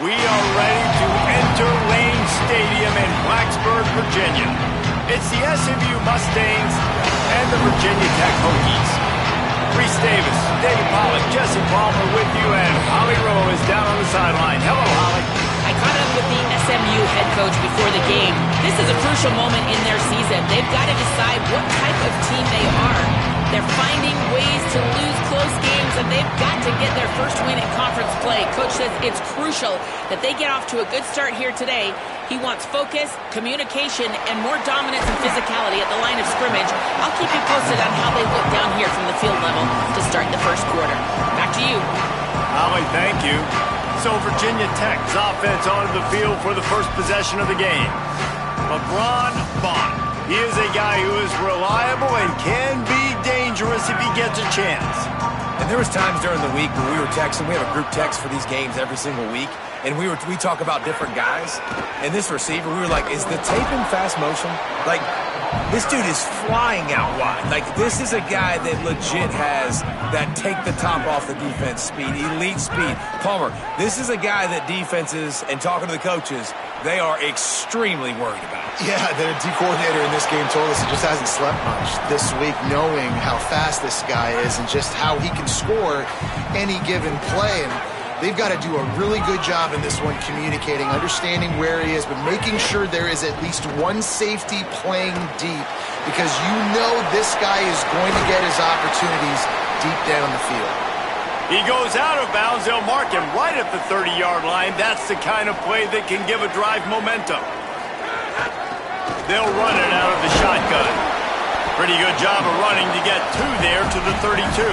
We are ready to enter Lane Stadium in Blacksburg, Virginia. It's the SMU Mustangs and the Virginia Tech Hokies. Reese Davis, David Pollack, Jesse Palmer with you, and Holly Rowe is down on the sideline. Hello, Holly. I caught up with the SMU head coach before the game. This is a crucial moment in their season. They've got to decide what type of team they are. They're finding ways to lose close games, and they've got to get their first win in conference play. Coach says it's crucial that they get off to a good start here today. He wants focus, communication, and more dominance and physicality at the line of scrimmage. I'll keep you posted on how they look down here from the field level to start the first quarter. Back to you. Holly, thank you. So Virginia Tech's offense onto the field for the first possession of the game. LeBron Bond. He is a guy who is reliable and can be dangerous if he gets a chance. And there was times during the week when we were texting. We have a group text for these games every single week. And we talk about different guys. And this receiver, we were like, is the tape in fast motion? Like, this dude is flying out wide. Like, this is a guy that legit has that take the top off the defense speed, elite speed. Palmer, this is a guy that defenses, and talking to the coaches, they are extremely worried about. Yeah, the D coordinator in this game told us he just hasn't slept much this week, knowing how fast this guy is and just how he can score any given play. And they've got to do a really good job in this one communicating, understanding where he is, but making sure there is at least one safety playing deep, because you know this guy is going to get his opportunities deep down the field. He goes out of bounds. They'll mark him right at the 30-yard line. That's the kind of play that can give a drive momentum. They'll run it out of the shotgun. Pretty good job of running to get two there to the 32.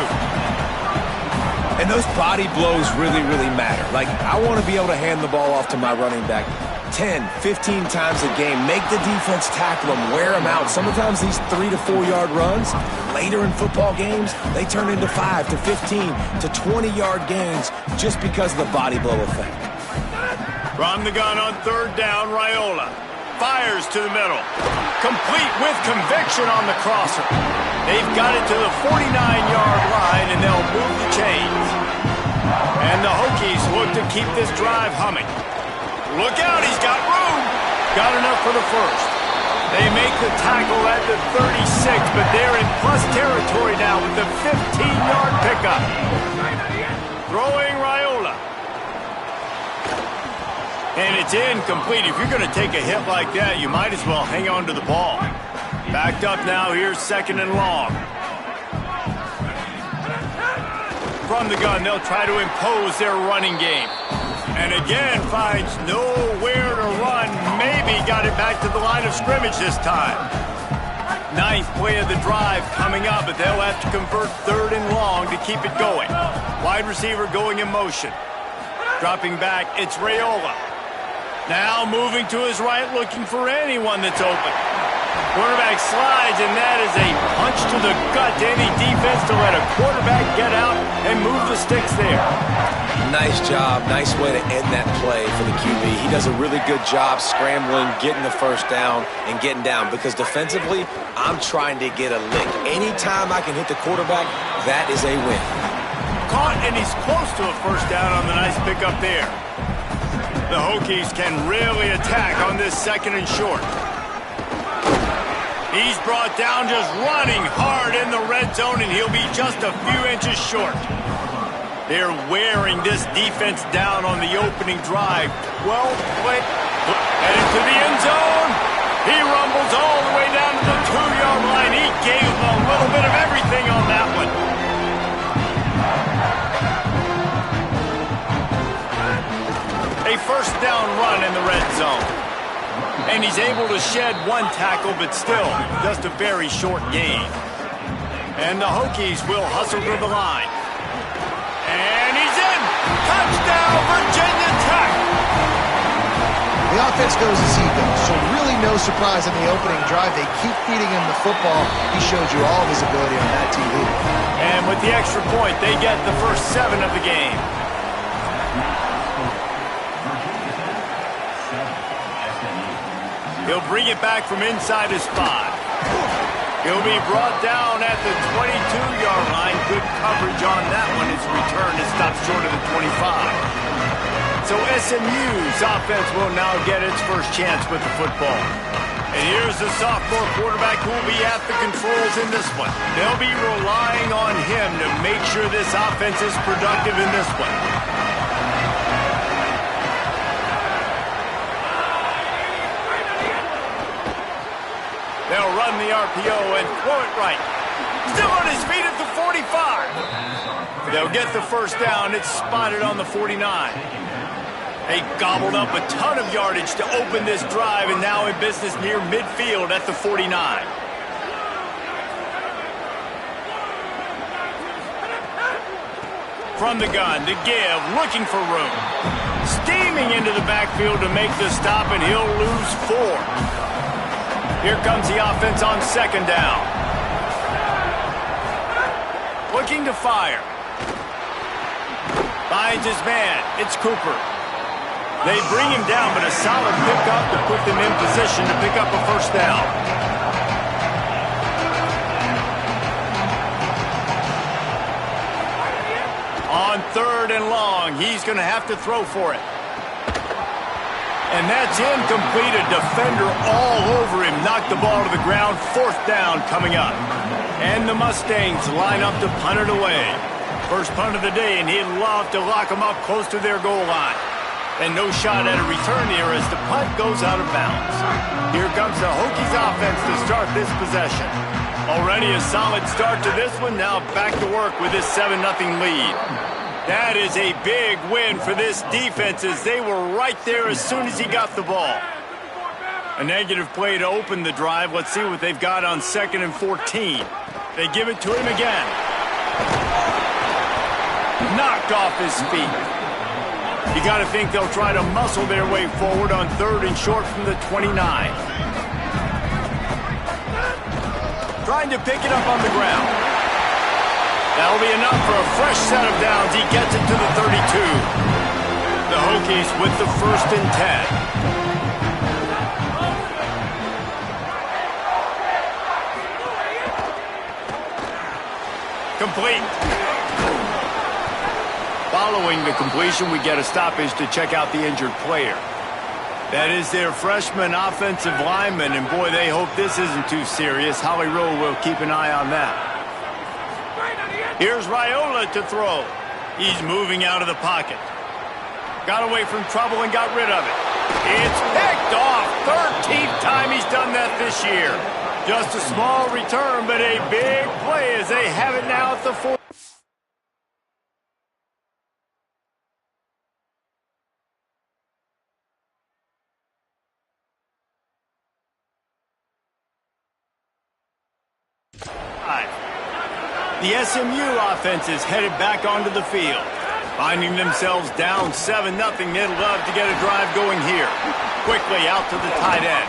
And those body blows really, really matter. Like, I want to be able to hand the ball off to my running back 10, 15 times a game. Make the defense tackle them, wear them out. Sometimes these 3 to 4 yard runs, later in football games, they turn into 5 to 15 to 20-yard gains just because of the body blow effect. From the gun on third down, Raiola fires to the middle. Complete with conviction on the crosser. They've got it to the 49-yard line, and they'll move the chains. And the Hokies look to keep this drive humming. Look out, he's got room. Got enough for the first. They make the tackle at the 36, but they're in plus territory now with the 15-yard pickup. Throwing Raiola. And it's incomplete. If you're going to take a hit like that, you might as well hang on to the ball. Backed up now, here's second and long. From the gun, they'll try to impose their running game. And again, finds nowhere to run. Maybe got it back to the line of scrimmage this time. Ninth play of the drive coming up, but they'll have to convert third and long to keep it going. Wide receiver going in motion. Dropping back, it's Raiola. Now moving to his right, looking for anyone that's open. Quarterback slides, and that is a punch to the gut to any defense to let a quarterback get out and move the sticks there. Nice job. Nice way to end that play for the QB. He does a really good job scrambling, getting the first down, and getting down. Because defensively, I'm trying to get a lick. Anytime I can hit the quarterback, that is a win. Caught, and he's close to a first down on the nice pickup there. The Hokies can really attack on this second and short. He's brought down just running hard in the red zone, and he'll be just a few inches short. They're wearing this defense down on the opening drive. Well played. Headed to the end zone. He rumbles all the way down to the 2-yard line. He gave them a little bit of everything on that one. A first down run in the red zone. And he's able to shed one tackle, but still just a very short gain. And the Hokies will hustle to the line. And he's in! Touchdown, Virginia Tech! The offense goes as he goes, so really no surprise in the opening drive. They keep feeding him the football. He showed you all of his ability on that TV. And with the extra point, they get the first 7 of the game. He'll bring it back from inside his 5. He'll be brought down at the 22-yard line. Good coverage on that one. His return is stopped short of the 25. So SMU's offense will now get its first chance with the football. And here's the sophomore quarterback who will be at the controls in this one. They'll be relying on him to make sure this offense is productive in this one. They'll run the RPO and throw it right. Still on his feet at the 45. They'll get the first down. It's spotted on the 49. They gobbled up a ton of yardage to open this drive, and now in business near midfield at the 49. From the gun to give, looking for room. Steaming into the backfield to make the stop, and he'll lose 4. Here comes the offense on second down. Looking to fire. Finds his man. It's Cooper. They bring him down, but a solid pickup to put them in position to pick up a first down. On third and long, he's going to have to throw for it. And that's incomplete. A defender all over him. Knocked the ball to the ground. Fourth down coming up. And the Mustangs line up to punt it away. First punt of the day, and he'd love to lock them up close to their goal line. And no shot at a return here as the punt goes out of bounds. Here comes the Hokies offense to start this possession. Already a solid start to this one. Now back to work with this 7-0 lead. That is a big win for this defense as they were right there as soon as he got the ball. A negative play to open the drive. Let's see what they've got on 2nd and 14. They give it to him again. Knocked off his feet. You got to think they'll try to muscle their way forward on 3rd and short from the 29. Trying to pick it up on the ground. That'll be enough for a fresh set of downs. He gets it to the 32. The Hokies with the 1st and 10. Complete. Following the completion, we get a stoppage to check out the injured player. That is their freshman offensive lineman, and boy, they hope this isn't too serious. Holly Rowe will keep an eye on that. Here's Raiola to throw. He's moving out of the pocket. Got away from trouble and got rid of it. It's picked off. 13th time he's done that this year. Just a small return, but a big play as they have it now at the 4. The SMU offense is headed back onto the field. Finding themselves down 7-0, they'd love to get a drive going here. Quickly out to the tight end.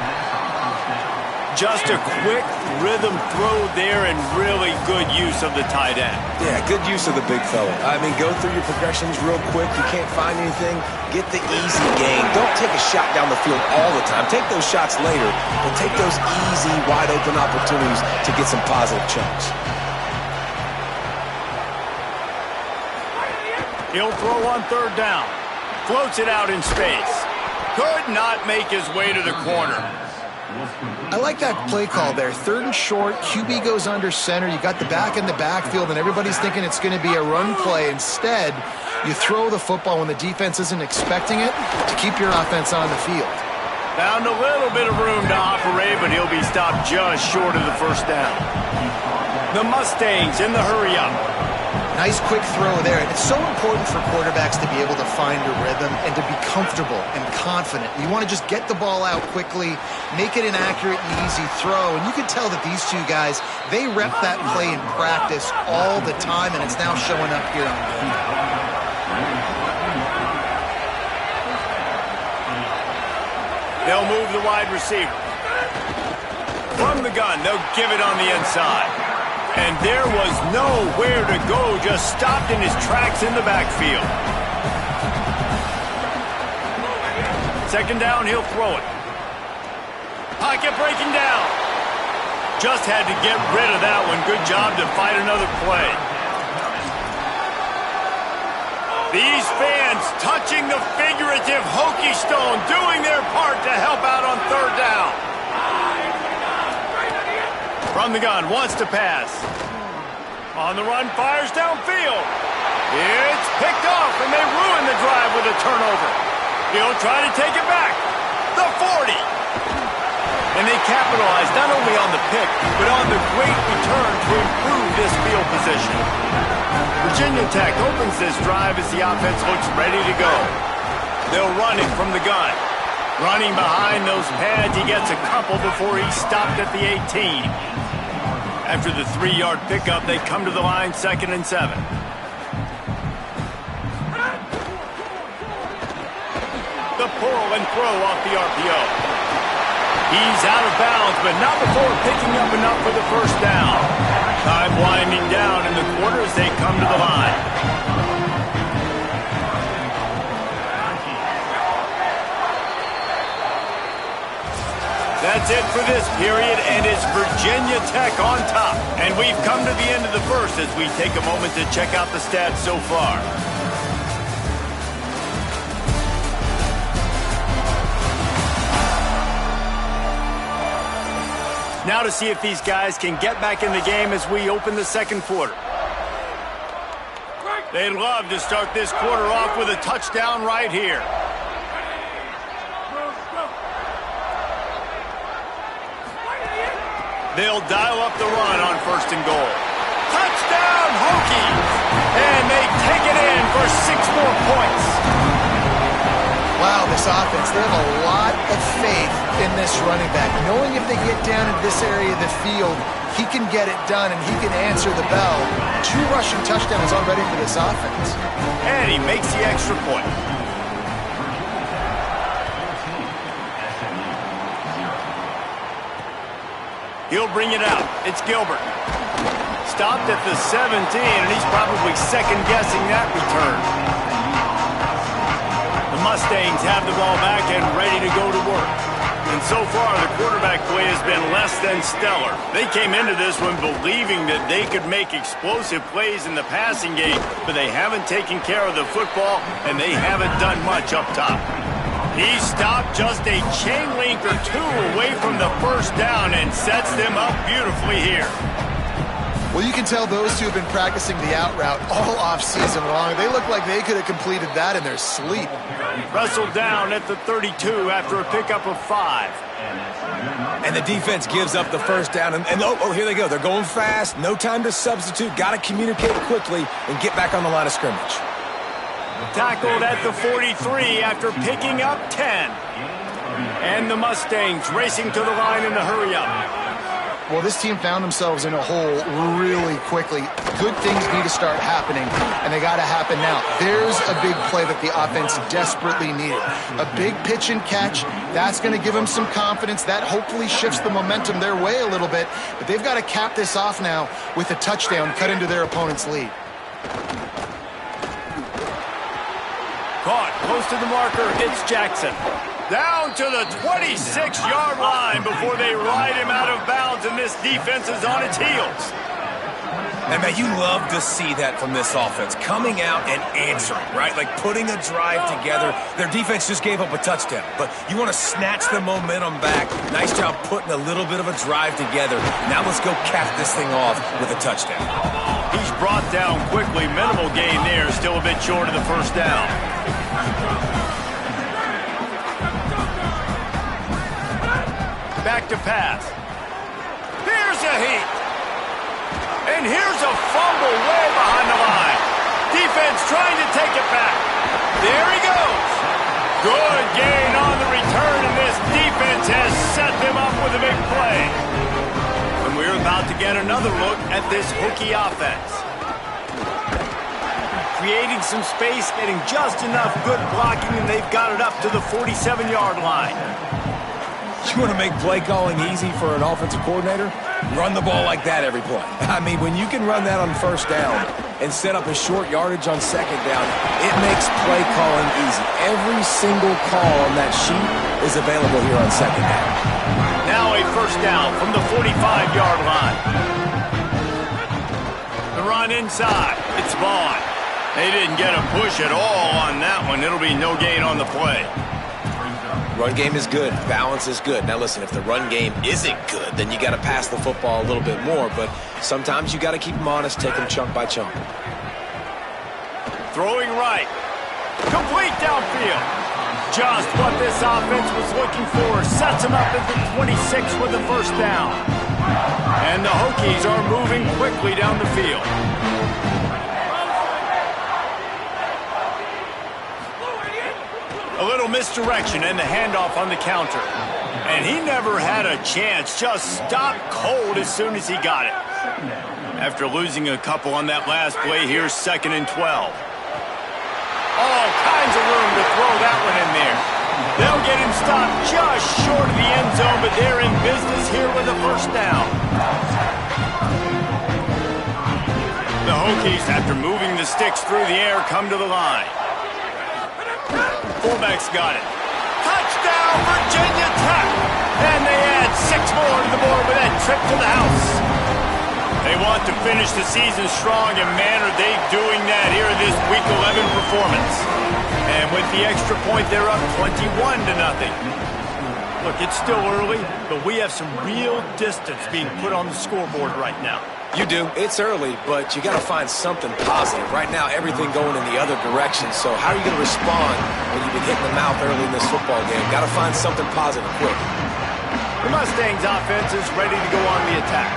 Just a quick rhythm throw there and really good use of the tight end. Yeah, good use of the big fella. I mean, go through your progressions real quick. You can't find anything. Get the easy gain. Don't take a shot down the field all the time. Take those shots later, but take those easy, wide-open opportunities to get some positive chunks. He'll throw on 3rd down. Floats it out in space. Could not make his way to the corner. I like that play call there. 3rd and short, QB goes under center. You got the back in the backfield, and everybody's thinking it's going to be a run play. Instead, you throw the football when the defense isn't expecting it to keep your offense on the field. Found a little bit of room to operate, but he'll be stopped just short of the first down. The Mustangs in the hurry-up. Nice quick throw there. And it's so important for quarterbacks to be able to find a rhythm and to be comfortable and confident. You want to just get the ball out quickly, make it an accurate and easy throw. And you can tell that these two guys, they rep that play in practice all the time, and it's now showing up here on film. They'll move the wide receiver. From the gun, they'll give it on the inside. And there was nowhere to go, just stopped in his tracks in the backfield. 2nd down, he'll throw it. Pocket breaking down. Just had to get rid of that one. Good job to fight another play. These fans touching the figurative hokey stone, doing their part to help out on third down. From the gun, wants to pass. On the run, fires downfield. It's picked off, and they ruin the drive with a turnover. He'll try to take it back. The 40. And they capitalize not only on the pick, but on the great return to improve this field position. Virginia Tech opens this drive as the offense looks ready to go. They'll run it from the gun. Running behind those pads, he gets a couple before he's stopped at the 18. After the 3-yard pickup, they come to the line 2nd and 7. The pull and throw off the RPO. He's out of bounds, but not before picking up enough for the first down. Time winding down in the quarter as they come to the line. That's it for this period, and it's Virginia Tech on top. And we've come to the end of the first as we take a moment to check out the stats so far. Now to see if these guys can get back in the game as we open the second quarter. They'd love to start this quarter off with a touchdown right here. They'll dial up the run on 1st and goal. Touchdown, Hokies! And they take it in for 6 more points. Wow, this offense, they have a lot of faith in this running back. Knowing if they get down into this area of the field, he can get it done and he can answer the bell. 2 rushing touchdowns already for this offense. And he makes the extra point. He'll bring it out. It's Gilbert. Stopped at the 17, and he's probably second-guessing that return. The Mustangs have the ball back and ready to go to work. And so far, the quarterback play has been less than stellar. They came into this one believing that they could make explosive plays in the passing game, but they haven't taken care of the football, and they haven't done much up top. He stopped just a chain link or 2 away from the first down and sets them up beautifully here. Well, you can tell those two have been practicing the out route all off-season long. They look like they could have completed that in their sleep. Wrestled down at the 32 after a pickup of 5. And the defense gives up the first down. And here they go. They're going fast. No time to substitute. Got to communicate quickly and get back on the line of scrimmage. Tackled at the 43 after picking up 10. And the Mustangs racing to the line in the hurry-up. Well, this team found themselves in a hole really quickly. Good things need to start happening, and they got to happen now. There's a big play that the offense desperately needed. A big pitch and catch. That's going to give them some confidence. That hopefully shifts the momentum their way a little bit. But they've got to cap this off now with a touchdown cut into their opponent's lead. Caught close to the marker. It's Jackson. Down to the 26-yard line before they ride him out of bounds, and this defense is on its heels. And, man, you love to see that from this offense. Coming out and answering, right? Like putting a drive together. Their defense just gave up a touchdown, but you want to snatch the momentum back. Nice job putting a little bit of a drive together. Now let's go cap this thing off with a touchdown. He's brought down quickly. Minimal gain there. Still a bit short of the first down. Back to pass. Here's a heat. And here's a fumble way behind the line. Defense trying to take it back. There he goes. Good gain on the return, and this defense has set them up with a big play. And we're about to get another look at this Hokie offense. Creating some space, getting just enough good blocking, and they've got it up to the 47-yard line. You want to make play calling easy for an offensive coordinator? Run the ball like that every play. I mean, when you can run that on first down and set up a short yardage on second down, it makes play calling easy. Every single call on that sheet is available here on second down. Now a first down from the 45-yard line. The run inside. It's Vaughn. They didn't get a push at all on that one. It'll be no gain on the play. Run game is good. Balance is good. Now, listen, if the run game isn't good, then you got to pass the football a little bit more. But sometimes you got to keep them honest, take them chunk by chunk. Throwing right. Complete downfield. Just what this offense was looking for. Sets them up at the 26 with the first down. And the Hokies are moving quickly down the field. A little misdirection and the handoff on the counter. And he never had a chance. Just stopped cold as soon as he got it. After losing a couple on that last play, here's 2nd and 12. All kinds of room to throw that one in there. They'll get him stopped just short of the end zone, but they're in business here with a first down. The Hokies, after moving the sticks through the air, come to the line. Fullback's got it. Touchdown, Virginia Tech! And they add 6 more to the board with that trip to the house. They want to finish the season strong, and man, are they doing that here in this Week 11 performance. And with the extra point, they're up 21-0. Look, it's still early, but we have some real distance being put on the scoreboard right now. You do. It's early, but you got to find something positive. Right now, everything going in the other direction. So how are you going to respond when you've been hitting the mouth early in this football game? Got to find something positive quick. The Mustangs offense is ready to go on the attack.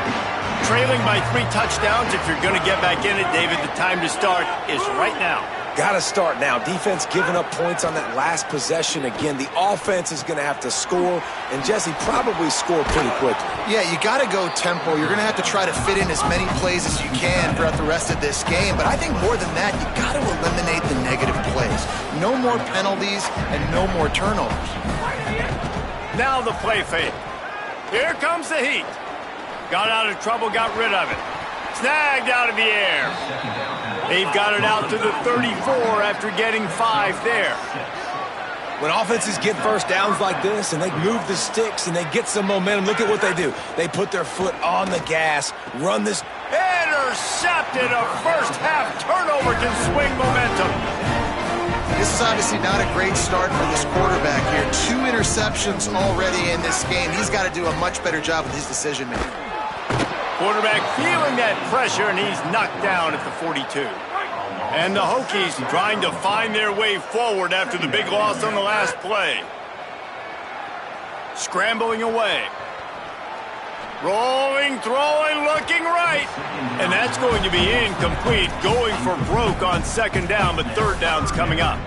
Trailing by 3 touchdowns. If you're going to get back in it, David, the time to start is right now. Got to start now. Defense giving up points on that last possession. Again, the offense is going to have to score, and Jesse probably score pretty quickly. Yeah, you got to go tempo. You're going to have to try to fit in as many plays as you can throughout the rest of this game. But I think more than that, you got to eliminate the negative plays. No more penalties and no more turnovers. Now the play fake. Here comes the heat. Got out of trouble, got rid of it. Snagged out of the air. They've got it out to the 34 after getting 5 there. When offenses get first downs like this and they move the sticks and they get some momentum, look at what they do. They put their foot on the gas, run this. Intercepted. A first half turnover can swing momentum. This is obviously not a great start for this quarterback here. 2 interceptions already in this game. He's got to do a much better job with his decision making. Quarterback feeling that pressure, and he's knocked down at the 42. And the Hokies trying to find their way forward after the big loss on the last play. Scrambling away. Rolling, throwing, looking right. And that's going to be incomplete, going for broke on 2nd down, but 3rd down's coming up.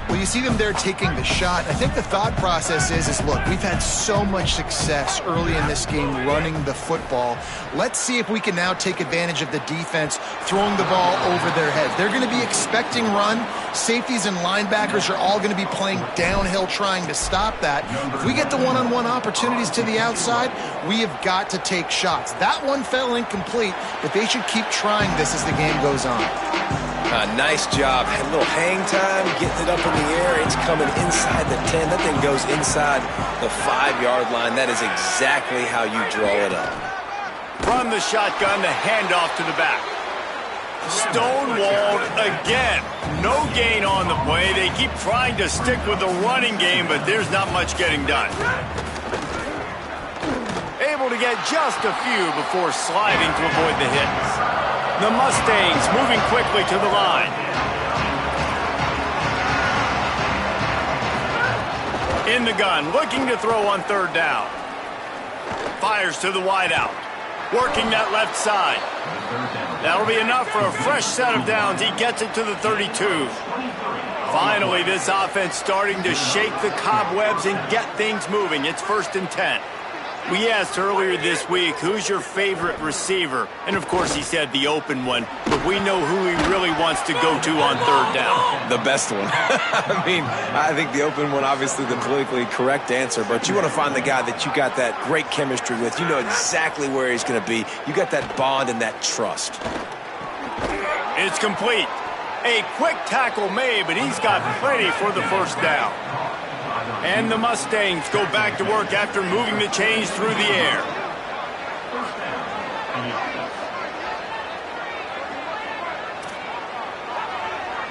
Well, you see them there taking the shot. I think the thought process is look, we've had so much success early in this game running the football. Let's see if we can now take advantage of the defense throwing the ball over their heads. They're going to be expecting run. Safeties and linebackers are all going to be playing downhill trying to stop that. If we get the one-on-one opportunities to the outside, we have got to take shots. That one fell incomplete, but they should keep trying this as the game goes on. Nice job. A little hang time, getting it up in the air. It's coming inside the 10. That thing goes inside the 5-yard line. That is exactly how you draw it up. From the shotgun, the handoff to the back. Stonewalled again. No gain on the play. They keep trying to stick with the running game, but there's not much getting done. Able to get just a few before sliding to avoid the hits. The Mustangs moving quickly to the line. In the gun, looking to throw on 3rd down. Fires to the wideout. Working that left side. That'll be enough for a fresh set of downs. He gets it to the 32. Finally, this offense starting to shake the cobwebs and get things moving. It's 1st and 10. We asked earlier this week, who's your favorite receiver? And, of course, he said the open one. But we know who he really wants to go to on 3rd down. The best one. I mean, I think the open one, obviously the politically correct answer. But you want to find the guy that you got that great chemistry with. You know exactly where he's going to be. You got that bond and that trust. It's complete. A quick tackle made, but he's got plenty for the first down. And the Mustangs go back to work after moving the chains through the air.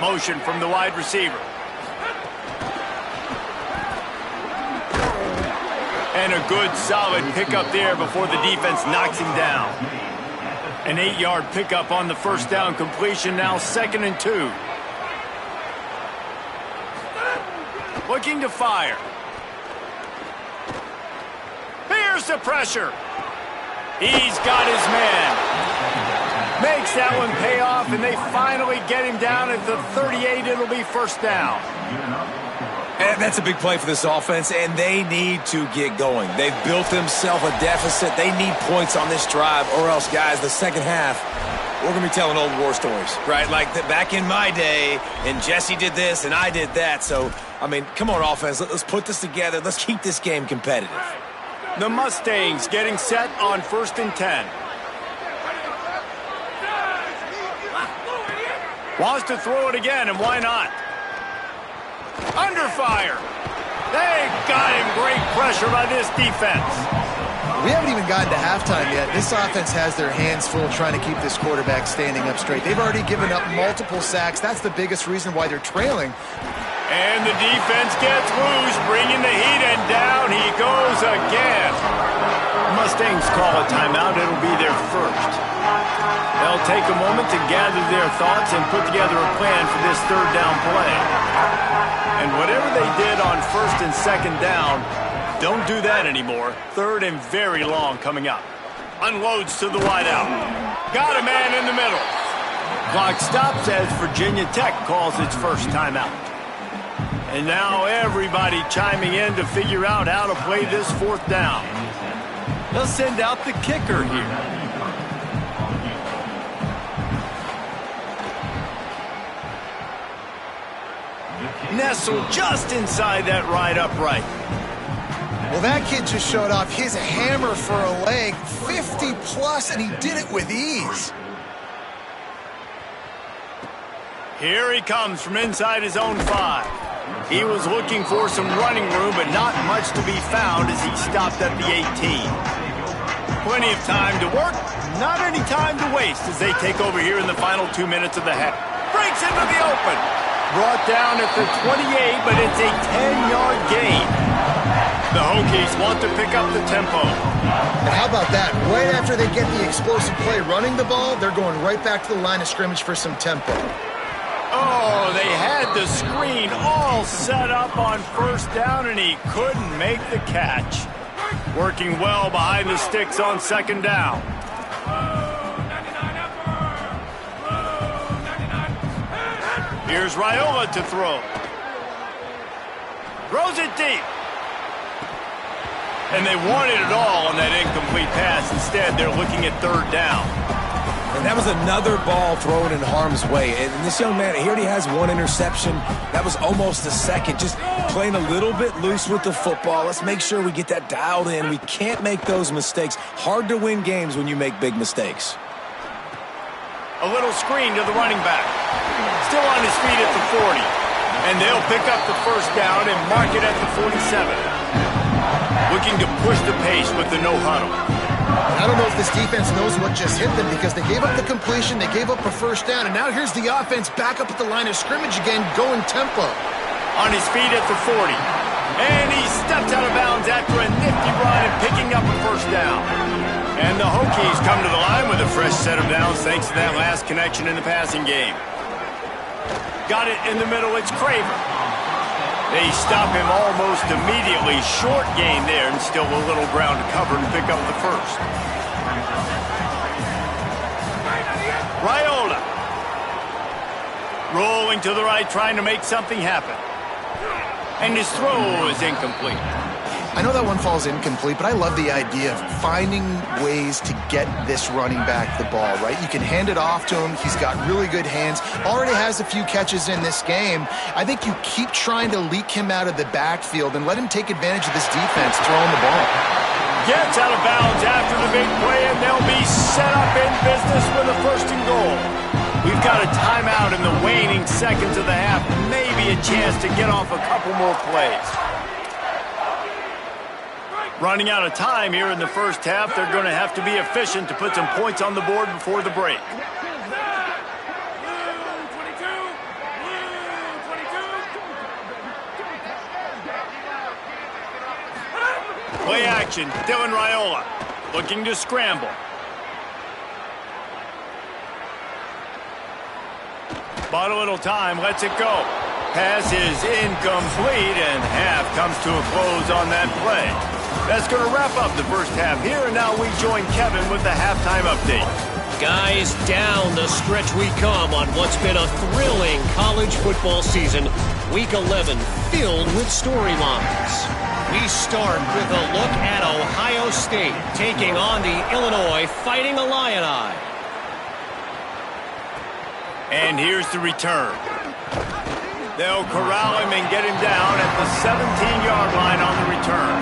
Motion from the wide receiver. And a good, solid pickup there before the defense knocks him down. An 8-yard pickup on the first down completion, now 2nd and 2. Looking to fire. Here's the pressure. He's got his man. Makes that one pay off, and they finally get him down at the 38. It'll be first down. And that's a big play for this offense, and they need to get going. They've built themselves a deficit. They need points on this drive, or else, guys, the second half, we're going to be telling old war stories, right? Like back in my day, and Jesse did this, and I did that. So, I mean, come on, offense. Let's put this together. Let's keep this game competitive. The Mustangs getting set on 1st and 10. Wants to throw it again, and why not? Under fire. They got him. Great pressure by this defense. We haven't even gotten to halftime yet. This offense has their hands full trying to keep this quarterback standing up straight. They've already given up multiple sacks. That's the biggest reason why they're trailing. And the defense gets loose, bringing the heat, and down he goes again. Mustangs call a timeout. It'll be their first. They'll take a moment to gather their thoughts and put together a plan for this 3rd down play. And whatever they did on 1st and 2nd down, don't do that anymore. 3rd and very long coming up. Unloads to the wideout. Got a man in the middle. Clock stops as Virginia Tech calls its first timeout. And now everybody chiming in to figure out how to play this 4th down. They'll send out the kicker here. Nestled just inside that right upright. Well, that kid just showed off his hammer for a leg, 50-plus, and he did it with ease. Here he comes from inside his own 5. He was looking for some running room, but not much to be found as he stopped at the 18. Plenty of time to work, not any time to waste as they take over here in the final 2 minutes of the half. Breaks into the open. Brought down at the 28, but it's a 10-yard gain. The Hokies want to pick up the tempo. And how about that? Right after they get the explosive play running the ball, they're going right back to the line of scrimmage for some tempo. Oh, they had the screen all set up on 1st down, and he couldn't make the catch. Working well behind the sticks on 2nd down. Here's Raiola to throw. Throws it deep. And they wanted it all on that incomplete pass. Instead, they're looking at 3rd down. And that was another ball thrown in harm's way. And this young man, he already has 1 interception. That was almost a second. Just playing a little bit loose with the football. Let's make sure we get that dialed in. We can't make those mistakes. Hard to win games when you make big mistakes. A little screen to the running back. Still on his feet at the 40. And they'll pick up the 1st down and mark it at the 47. Looking to push the pace with the no huddle. I don't know if this defense knows what just hit them because they gave up the completion, they gave up a 1st down, and now here's the offense back up at the line of scrimmage again, going tempo. On his feet at the 40. And he steps out of bounds after a nifty run and picking up a 1st down. And the Hokies come to the line with a fresh set of downs thanks to that last connection in the passing game. Got it in the middle, it's Craver. They stop him almost immediately. Short gain there and still a little ground to cover to pick up the 1st. Raiola. Rolling to the right, trying to make something happen. And his throw is incomplete. I know that one falls incomplete, but I love the idea of finding ways to get this running back the ball, right? You can hand it off to him. He's got really good hands. Already has a few catches in this game. I think you keep trying to leak him out of the backfield and let him take advantage of this defense throwing the ball. Gets out of bounds after the big play, and they'll be set up in business with a 1st and goal. We've got a timeout in the waning seconds of the half. Maybe a chance to get off a couple more plays. Running out of time here in the 1st half. They're going to have to be efficient to put some points on the board before the break. action. Dylan Raiola looking to scramble. Bought a little time, lets it go. Pass is incomplete, and half comes to a close on that play. That's going to wrap up the first half here, and now we join Kevin with the halftime update. Guys, down the stretch we come on what's been a thrilling college football season. Week 11 filled with storylines. We start with a look at Ohio State taking on the Illinois Fighting Illini. And here's the return. They'll corral him and get him down at the 17-yard line on the return.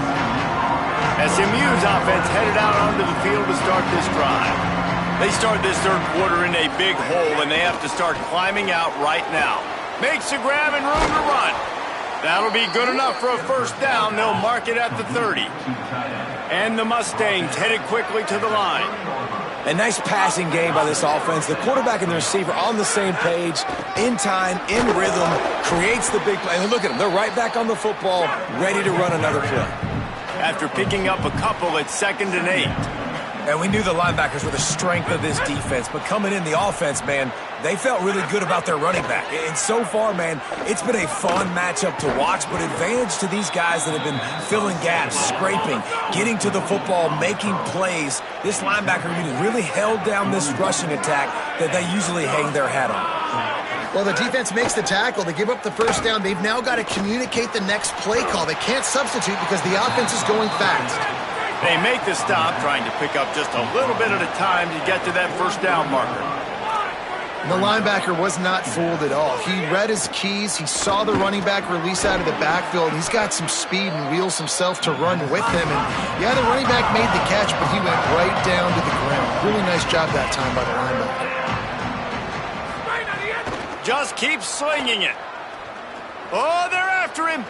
SMU's offense headed out onto the field to start this drive. They start this third quarter in a big hole, and they have to start climbing out right now. Makes a grab and room to run. That'll be good enough for a first down. They'll mark it at the 30. And the Mustangs headed quickly to the line. A nice passing game by this offense. The quarterback and the receiver on the same page, in time, in rhythm, creates the big play. And look at them. They're right back on the football, ready to run another play. After picking up a couple at 2nd and 8. And we knew the linebackers were the strength of this defense, but coming in the offense, man, they felt really good about their running back. And so far, man, it's been a fun matchup to watch, but advantage to these guys that have been filling gaps, scraping, getting to the football, making plays. This linebacker unit really held down this rushing attack that they usually hang their hat on. Well, the defense makes the tackle. They give up the first down. They've now got to communicate the next play call. They can't substitute because the offense is going fast. They make the stop, trying to pick up just a little bit at a time to get to that first down marker. The linebacker was not fooled at all. He read his keys. He saw the running back release out of the backfield. He's got some speed and wheels himself to run with him. And yeah, the running back made the catch, but he went right down to the ground. Really nice job that time by the linebacker. Just keeps slinging it. Oh, they're after him.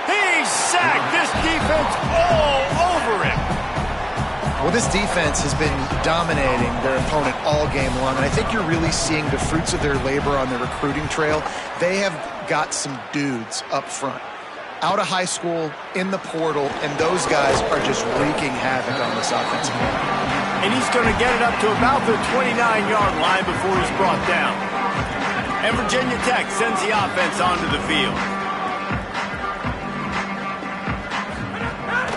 He's sacked. This defense all over him. Well, this defense has been dominating their opponent all game long, and I think you're really seeing the fruits of their labor on the recruiting trail. They have got some dudes up front, out of high school, in the portal, and those guys are just wreaking havoc on this offensive line. And he's going to get it up to about the 29-yard line before he's brought down. And Virginia Tech sends the offense onto the field.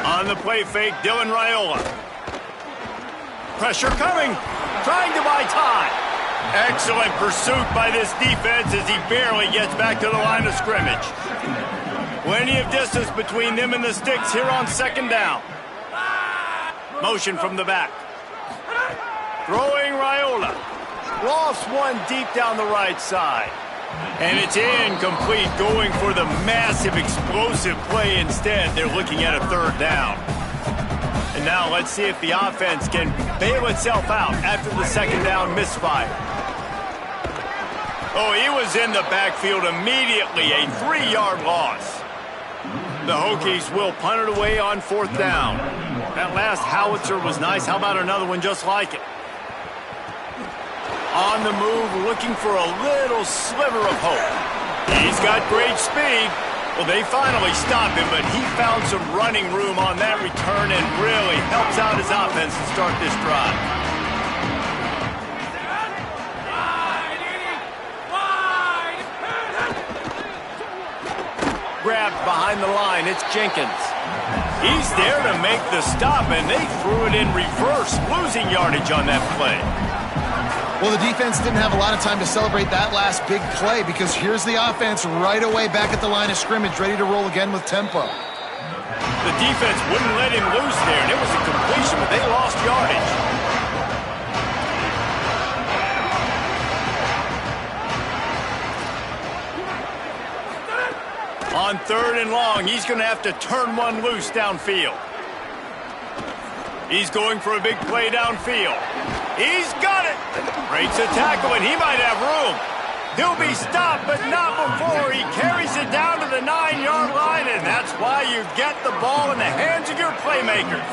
On the play fake, Dylan Raiola. Pressure coming, trying to buy time. Excellent pursuit by this defense as he barely gets back to the line of scrimmage. Plenty of distance between them and the sticks here on 2nd down. Motion from the back. Throwing Raiola. Lost one deep down the right side. And it's incomplete, going for the massive explosive play instead. They're looking at a 3rd down. And now let's see if the offense can bail itself out after the 2nd down misfire. Oh, he was in the backfield immediately, a 3-yard loss. The Hokies will punt it away on 4th down. That last howitzer was nice. How about another one just like it? On the move, looking for a little sliver of hope. He's got great speed. Well, they finally stopped him, but he found some running room on that return and really helps out his offense to start this drive. Grabbed behind the line, it's Jenkins. He's there to make the stop, and they threw it in reverse, losing yardage on that play. Well, the defense didn't have a lot of time to celebrate that last big play because here's the offense right away back at the line of scrimmage, ready to roll again with tempo. The defense wouldn't let him loose there, and it was a completion, but they lost yardage. On 3rd and long, he's going to have to turn one loose downfield. He's going for a big play downfield. He's got it. Breaks a tackle, and he might have room. He'll be stopped, but not before he carries it down to the 9-yard line, and that's why you get the ball in the hands of your playmakers.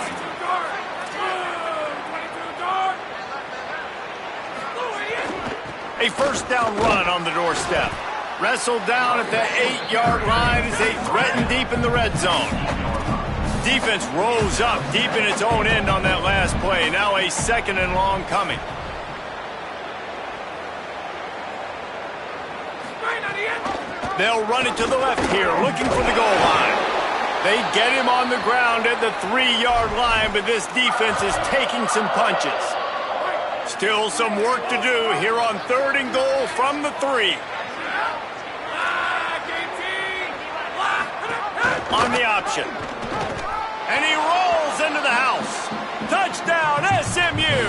A first down run on the doorstep. Wrestled down at the 8-yard line as they threaten deep in the red zone. defense rose up deep in its own end on that last play. Now a 2nd and long coming. They'll run it to the left here, looking for the goal line. They get him on the ground at the 3-yard line, but this defense is taking some punches. Still some work to do here on 3rd and goal from the 3. On the option. And he rolls into the house. Touchdown, SMU!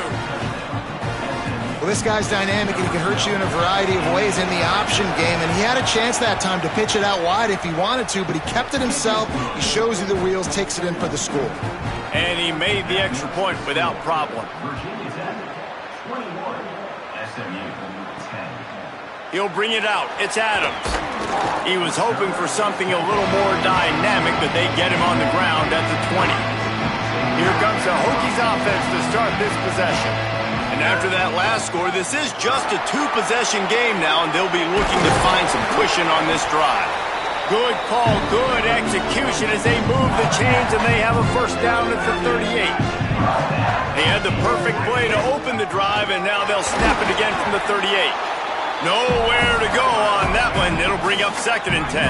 Well, this guy's dynamic, and he can hurt you in a variety of ways in the option game, and he had a chance that time to pitch it out wide if he wanted to, but he kept it himself. He shows you the wheels, takes it in for the score. And he made the extra point without problem. He'll bring it out. It's Adams. He was hoping for something a little more dynamic, but they get him on the ground at the 20. Here comes the Hokies offense to start this possession. And after that last score, this is just a 2-possession game now, and they'll be looking to find some cushion on this drive. Good call, good execution as they move the chains, and they have a 1st down at the 38. They had the perfect play to open the drive, and now they'll snap it again from the 38. Nowhere to go on that one. It'll bring up 2nd and 10.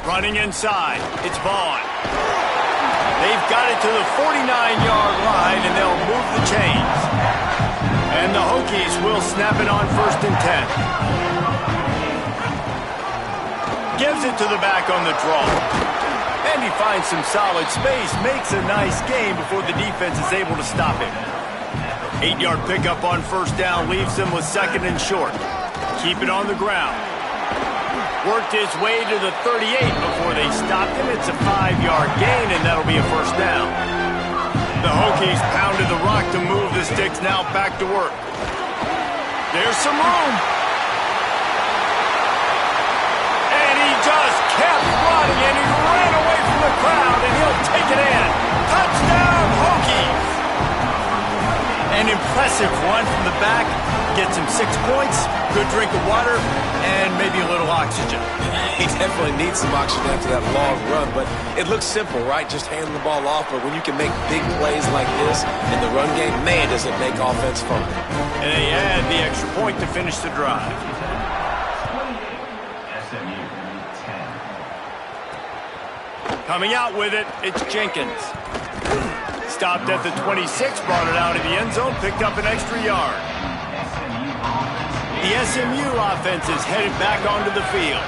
Running inside. It's Vaughn. They've got it to the 49-yard line, and they'll move the chains. And the Hokies will snap it on 1st and 10. Gives it to the back on the draw. And he finds some solid space, makes a nice game before the defense is able to stop him. 8-yard pickup on 1st down leaves them with 2nd and short. Keep it on the ground. Worked his way to the 38 before they stopped him. It's a 5-yard gain, and that'll be a 1st down. The Hokies pounded the rock to move the sticks, now back to work. There's some room. And he just kept running, and he ran away from the crowd, and he'll take it in. Touchdown, Hokies! An impressive run from the back. Gets him 6 points, good drink of water, and maybe a little oxygen. He definitely needs some oxygen after that long run, but it looks simple, right? Just handing the ball off, but when you can make big plays like this in the run game, man, does it make offense fun. And they add the extra point to finish the drive. Coming out with it, it's Jenkins. Stopped at the 26, brought it out of the end zone, picked up an extra yard. The SMU offense is headed back onto the field.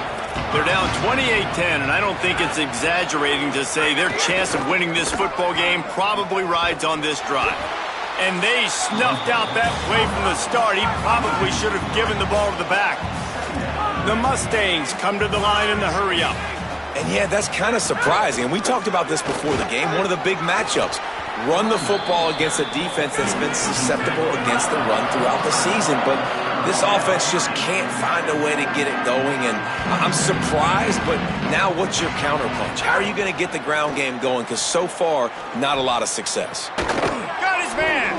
They're down 28-10, and I don't think it's exaggerating to say their chance of winning this football game probably rides on this drive. And they snuffed out that play from the start. He probably should have given the ball to the back. The Mustangs come to the line in the hurry-up. And yeah, that's kind of surprising. And we talked about this before the game, one of the big matchups. Run the football against a defense that's been susceptible against the run throughout the season. But this offense just can't find a way to get it going. And I'm surprised, but now what's your counterpunch? How are you going to get the ground game going? Because so far, not a lot of success. Got his man.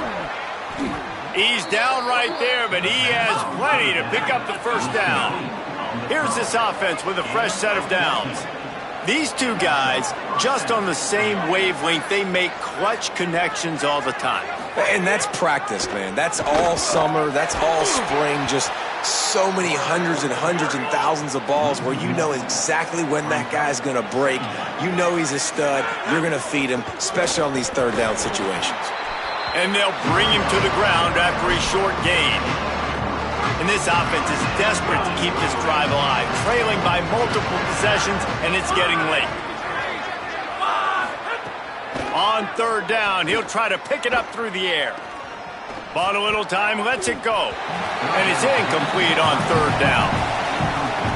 He's down right there, but he has plenty to pick up the 1st down. Here's this offense with a fresh set of downs. These two guys, just on the same wavelength, they make clutch connections all the time. And that's practice, man. That's all summer. That's all spring. Just so many hundreds and thousands of balls where you know exactly when that guy's going to break. You know he's a stud. You're going to feed him, especially on these 3rd down situations. And they'll bring him to the ground after a short gain. And this offense is desperate to keep this drive alive, trailing by multiple possessions, and it's getting late. On 3rd down, he'll try to pick it up through the air. Bought a little time, lets it go. And it's incomplete on 3rd down.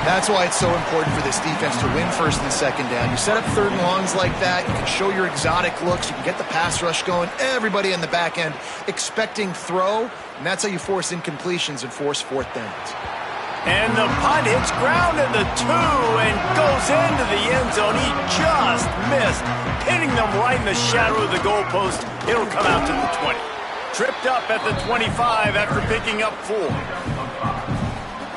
That's why it's so important for this defense to win 1st and 2nd down. You set up 3rd and longs like that, you can show your exotic looks, you can get the pass rush going, everybody in the back end expecting throw, and that's how you force incompletions and force 4th downs. And the punt hits ground at the 2 and goes into the end zone. He just missed, hitting them right in the shadow of the goalpost. It'll come out to the 20. Tripped up at the 25 after picking up 4.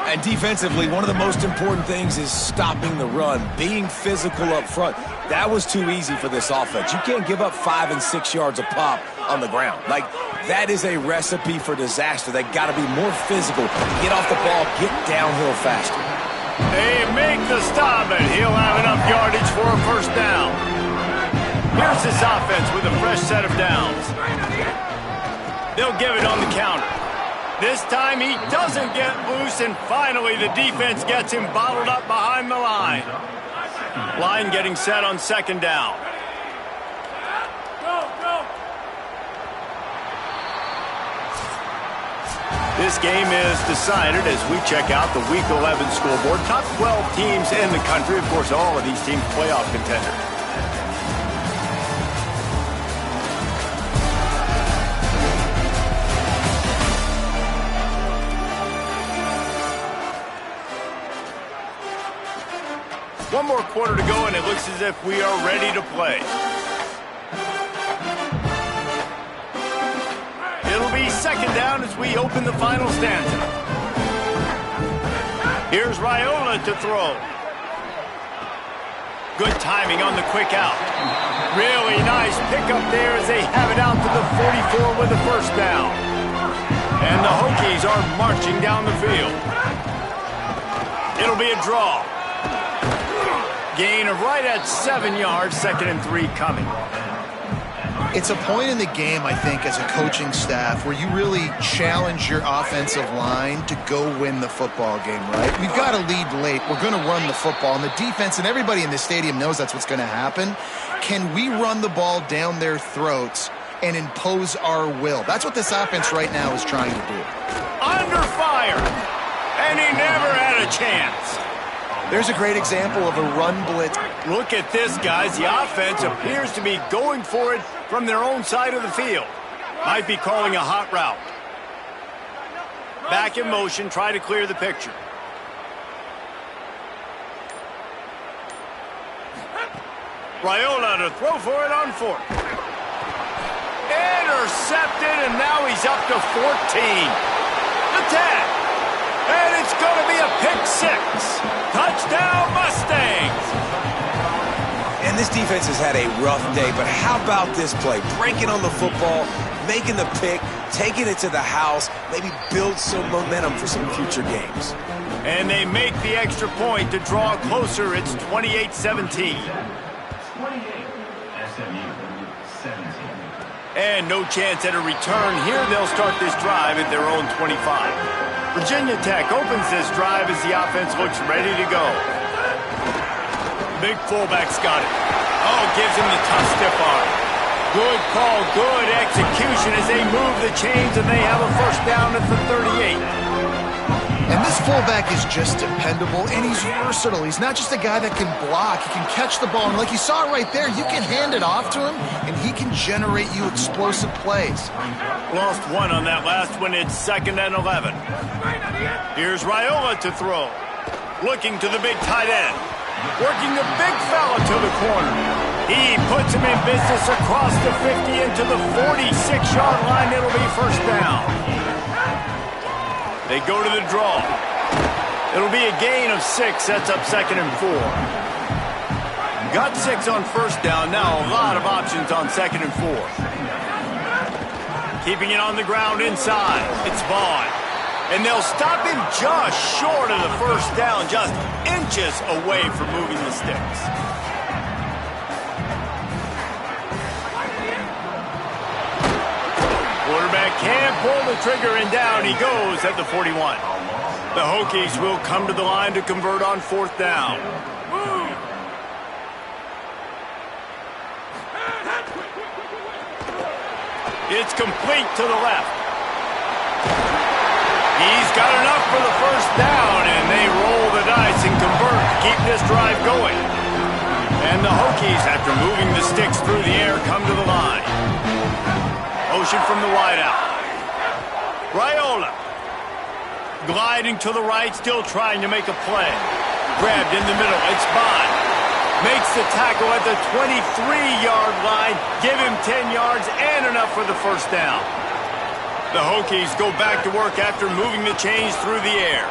And defensively, one of the most important things is stopping the run, being physical up front. That was too easy for this offense. You can't give up 5 and 6 yards a pop on the ground. Like, that is a recipe for disaster. They got to be more physical, get off the ball, get downhill faster. They make the stop, and he'll have enough yardage for a first down. Here's his offense with a fresh set of downs. They'll give it on the counter. This time he doesn't get loose, and finally the defense gets him bottled up behind the line. Line getting set on second down. This game is decided as we check out the Week 11 scoreboard. Top 12 teams in the country. Of course, all of these teams playoff contenders. One more quarter to go, and it looks as if we are ready to play. It'll be second down as we open the final stanza. Here's Raiola to throw. Good timing on the quick out. Really nice pickup there as they have it out to the 44 with the first down. And the Hokies are marching down the field. It'll be a draw. Gain of right at 7 yards, 2nd and 3 coming. It's a point in the game, I think, as a coaching staff where you really challenge your offensive line to go win the football game, right? We've got to lead late. We're going to run the football. And the defense and everybody in the stadium knows that's what's going to happen. Can we run the ball down their throats and impose our will? That's what this offense right now is trying to do. Under fire, and he never had a chance. There's a great example of a run blitz. Look at this, guys. The offense appears to be going for it from their own side of the field. Might be calling a hot route. Back in motion, try to clear the picture. Raiola to throw for it on 4th. Intercepted, and now he's up to 14. The 10. And it's going to be a pick 6. Touchdown, Mustangs! And this defense has had a rough day, but how about this play? Breaking on the football, making the pick, taking it to the house, maybe build some momentum for some future games. And they make the extra point to draw closer. It's 28-17. And no chance at a return here. They'll start this drive at their own 25. Virginia Tech opens this drive as the offense looks ready to go. Big fullback's got it. Oh, gives him the tough stiff arm. Good call, good execution as they move the chains, and they have a first down at the 38. And this fullback is just dependable, and he's versatile. He's not just a guy that can block. He can catch the ball, and like you saw right there, you can hand it off to him, and he can generate you explosive plays. Lost one on that last one. It's 2nd and 11. Here's Raiola to throw. Looking to the big tight end. Working the big fella to the corner. He puts him in business across the 50 into the 46-yard line. It'll be first down. They go to the draw. It'll be a gain of 6. Sets up 2nd and 4. Got 6 on first down. Now a lot of options on 2nd and 4. Keeping it on the ground inside. It's Vaughn. And they'll stop him just short of the first down, just inches away from moving the sticks. Quarterback can't pull the trigger, and down he goes at the 41. The Hokies will come to the line to convert on 4th down. It's complete to the left. He's got enough for the first down, and they roll the dice and convert to keep this drive going. And the Hokies, after moving the sticks through the air, come to the line. Motion from the wideout. Raiola. Gliding to the right, still trying to make a play. Grabbed in the middle. It's Bond. Makes the tackle at the 23-yard line. Give him 10 yards and enough for the first down. The Hokies go back to work after moving the chains through the air.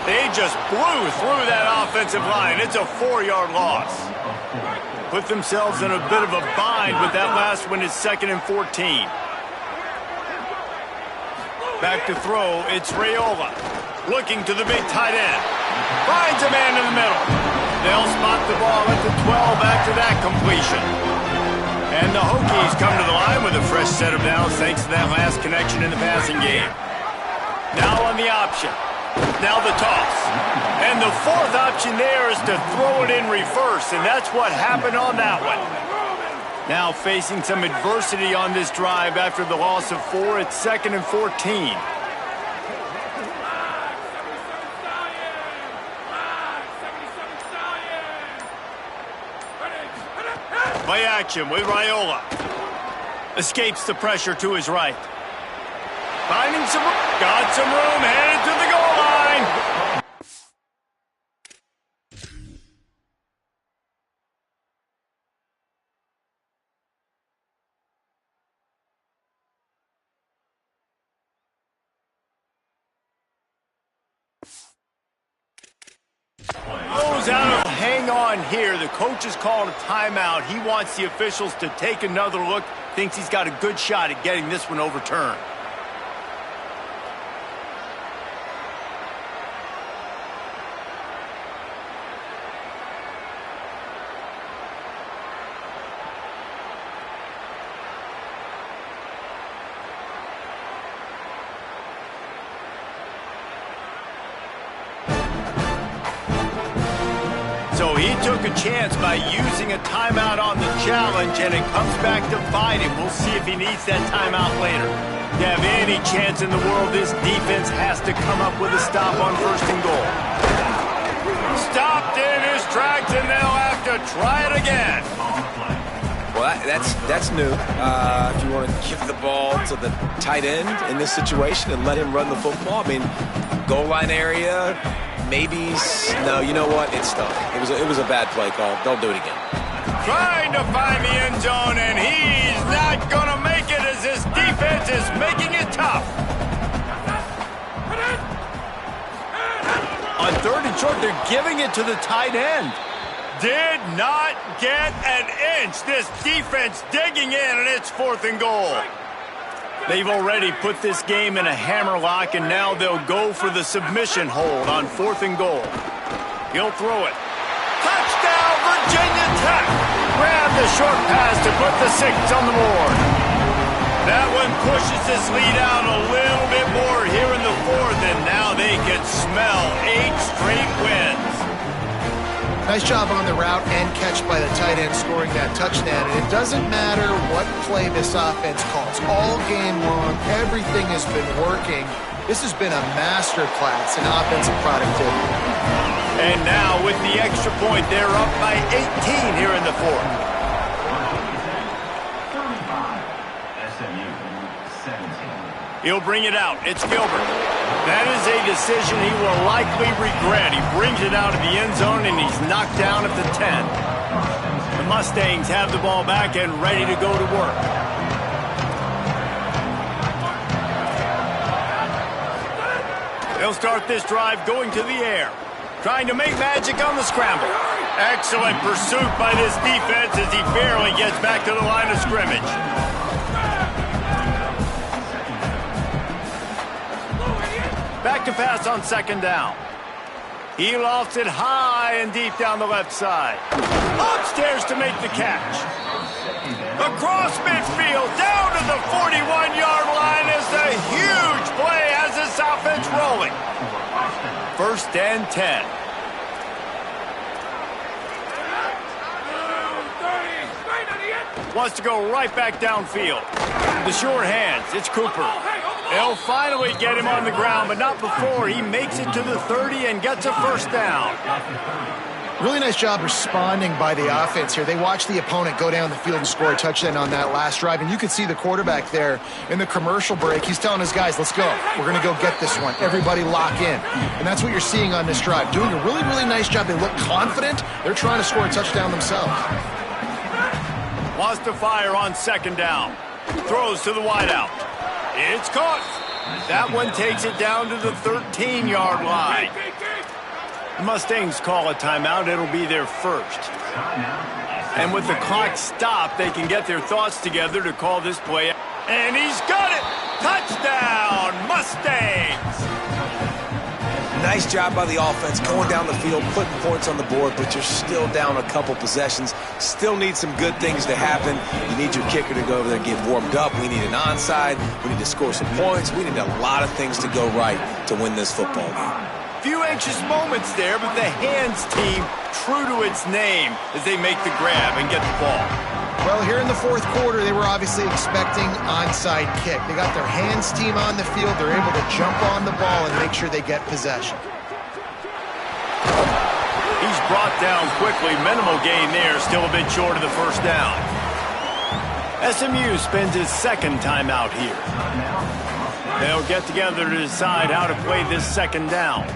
They just blew through that offensive line. It's a 4-yard loss. Put themselves in a bit of a bind with that last one. It's 2nd and 14. Back to throw, it's Raiola. Looking to the big tight end. Finds a man in the middle. They'll spot the ball at the 12 after that completion. And the Hokies come to the line with a fresh set of downs thanks to that last connection in the passing game. Now on the option. Now the toss. And the 4th option there is to throw it in reverse, and that's what happened on that one. Now facing some adversity on this drive after the loss of 4, it's 2nd and 14. Play action with Raiola. Escapes the pressure to his right. Finding some room. Got some room. Headed to the goal line. Goes out of hang on here. The coach has called a timeout. He wants the officials to take another look. Thinks he's got a good shot at getting this one overturned. So he took a chance by using a timeout on the challenge, and it comes back to bite him. We'll see if he needs that timeout later. To have any chance in the world, this defense has to come up with a stop on 1st and goal. Stopped in his tracks, and they'll have to try it again. Well, that's new. If you want to give the ball to the tight end in this situation and let him run the football, I mean, goal line area. Maybe, no, you know what? It's stuck. It was a bad play call. Don't do it again. Trying to find the end zone, and he's not going to make it as this defense is making it tough. On 3rd and short, they're giving it to the tight end. Did not get an inch. This defense digging in, and it's 4th and goal. They've already put this game in a hammerlock, and now they'll go for the submission hold on 4th and goal. He'll throw it. Touchdown, Virginia Tech! Grab the short pass to put the 6 on the board. That one pushes this lead out a little bit more here in the 4th, and now they can smell 8 straight wins. Nice job on the route and catch by the tight end scoring that touchdown. And it doesn't matter what play this offense calls. All game long, everything has been working. This has been a masterclass in offensive productivity. And now with the extra point, they're up by 18 here in the 4th. 35, SMU 17. He'll bring it out. It's Gilbert. That is a decision he will likely regret. He brings it out of the end zone, and he's knocked down at the 10. The Mustangs have the ball back and ready to go to work. They'll start this drive going to the air, trying to make magic on the scramble. Excellent pursuit by this defense as he barely gets back to the line of scrimmage. Back to pass on 2nd down. He lofts it high and deep down the left side. Upstairs to make the catch. Across midfield, down to the 41-yard line is the huge play has this offense rolling. 1st and 10. Wants to go right back downfield. The short hands, it's Cooper. They'll finally get him on the ground, but not before he makes it to the 30 and gets a 1st down. Really nice job responding by the offense here. They watched the opponent go down the field and score a touchdown on that last drive, and you could see the quarterback there in the commercial break. He's telling his guys, let's go. We're going to go get this one. Everybody lock in. And that's what you're seeing on this drive. Doing a really, really nice job. They look confident. They're trying to score a touchdown themselves. Wants to fire on 2nd down. Throws to the wideout. It's caught. That one takes it down to the 13-yard line. The Mustangs call a timeout. It'll be their first. And with the clock stopped, they can get their thoughts together to call this play. And he's got it! Touchdown, Mustangs! Nice job by the offense going down the field, putting points on the board, but you're still down a couple possessions. Still need some good things to happen. You need your kicker to go over there and get warmed up. We need an onside. We need to score some points. We need a lot of things to go right to win this football game. Few anxious moments there, but the hands team true to its name as they make the grab and get the ball. Well, here in the fourth quarter, they were obviously expecting onside kick. They got their hands team on the field. They're able to jump on the ball and make sure they get possession. He's brought down quickly. Minimal gain there, still a bit short of the first down. SMU spends his second timeout here. They'll get together to decide how to play this second down.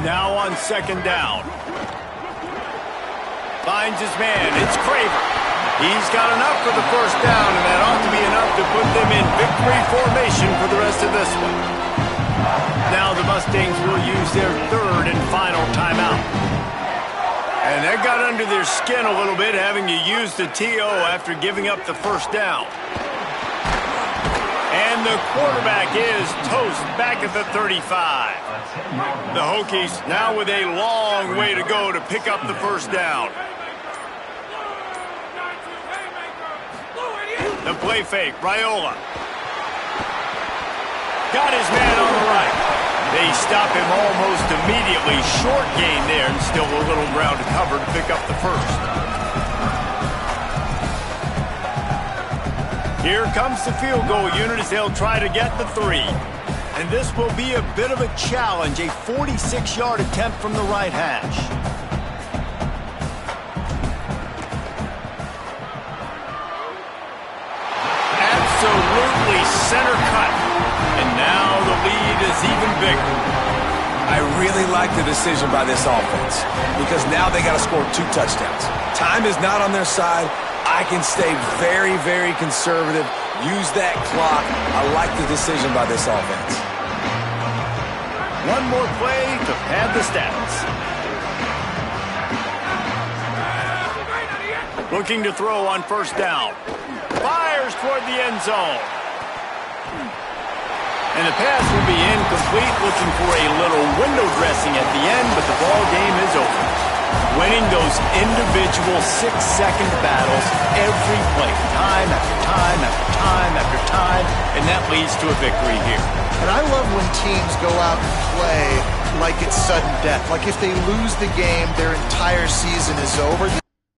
Now on second down. Finds his man. It's Craver. He's got enough for the first down, and that ought to be enough to put them in victory formation for the rest of this one. Now the Mustangs will use their third and final timeout. And that got under their skin a little bit, having to use the TO after giving up the first down. And the quarterback is toast back at the 35. The Hokies now with a long way to go to pick up the first down. The play fake, Raiola. Got his man on the right. They stop him almost immediately. Short gain there and still a little ground to cover to pick up the first. Here comes the field goal unit as they'll try to get the 3. And this will be a bit of a challenge, a 46-yard attempt from the right hash. Absolutely center cut. And now the lead is even bigger. I really like the decision by this offense because now they got to score 2 touchdowns. Time is not on their side. I can stay very, very conservative. Use that clock. I like the decision by this offense. One more play to pad the stats. Looking to throw on first down. Fires toward the end zone. And the pass will be incomplete, looking for a little window dressing at the end, but the ball game is over. Winning those individual 6-second battles every play, time after time after time after time, and that leads to a victory here. And I love when teams go out and play like it's sudden death. Like if they lose the game, their entire season is over.